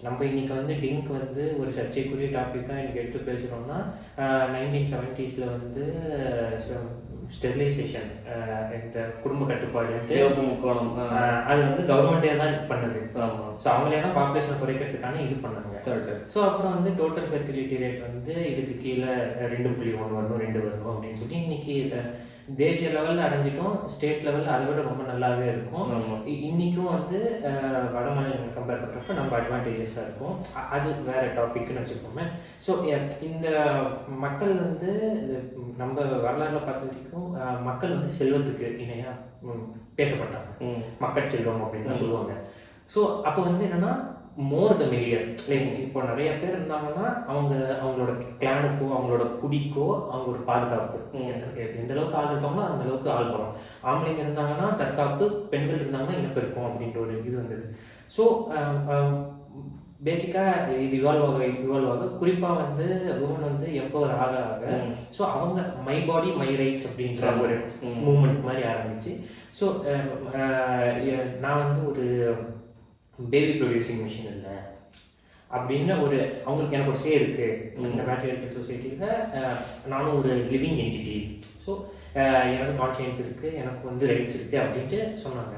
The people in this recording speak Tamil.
நம்ம இன்னைக்கு வந்து டிங்க் வந்து ஒரு சர்ச்சைக்குரிய டாப்பிக்காக எனக்கு எடுத்து பேசுகிறோம்னா 1970s வந்து ஸ்டெரிலைசேஷன், இந்த குடும்ப கட்டுப்பாடு அது வந்து கவர்மெண்ட்டே தான் பண்ணுது. ஸோ அவங்களே தான் பாப்புலேஷனை குறைக்கிறதுக்கான இது பண்ணாங்க. ஸோ அப்புறம் வந்து டோட்டல் ஃபெர்டிலிட்டி ரேட் வந்து இதுக்கு கீழே 2.1 வரணும், 2 வரணும் அப்படின்னு சொல்லி இன்னைக்கு தேசிய லெவலில் அடைஞ்சிட்டோம். ஸ்டேட் லெவலில் அதை விட ரொம்ப நல்லாவே இருக்கும். இன்றைக்கும் வந்து வட மாநிலங்கள் கம்பேர் பண்ணுறப்ப நம்ம அட்வான்டேஜஸாக இருக்கும். அது வேறு டாபிக்னு வச்சுக்கோமே. ஸோ இந்த மக்கள் வந்து நம்ம வரலாறுல பார்த்த வரைக்கும் மக்கள் வந்து செல்வத்துக்கு இணையாக பேசப்பட்டாங்க. மக்கள் செல்வம் அப்படின்னு தான் சொல்லுவாங்க. ஸோ அப்போ வந்து என்னென்னா மோர் த மெரியர். லைக் இப்போ நிறைய பேர் இருந்தாங்கன்னா அவங்களோட கிளானுக்கோ அவங்களோட குடிக்கோ அவங்க ஒரு பாதுகாப்பு. எந்த அளவுக்கு ஆள் இருக்காங்களோ அந்த அளவுக்கு ஆள் வரும். ஆம்பளைங்க இருந்தாங்கன்னா தற்காப்பு, பெண்கள் இருந்தாங்கன்னா இனப்பெருக்கம் அப்படின்ற ஒரு இது வந்தது. ஸோ பேசிக்காக இது இவால்வ் ஆக குறிப்பாக வந்து உமன் வந்து எம்பவர் ஆக ஸோ அவங்க மை பாடி மை ரைட்ஸ் அப்படின்ற ஒரு மூமெண்ட் மாதிரி ஆரம்பிச்சு. ஸோ நான் வந்து ஒரு பேபி ப்ரொடியூசிங் மிஷின் இல்லை அப்படின்னு அவங்களுக்கு எனக்கு ஒரு சே இருக்குது இந்த பேட்ரியார்க்கல் சொசைட்டியில். நானும் ஒரு லிவிங் என்டிட்டி. ஸோ எனக்கு கான்ஷியன்ஸ் இருக்குது, எனக்கு வந்து ரைட்ஸ் இருக்குது அப்படின்ட்டு சொன்னாங்க.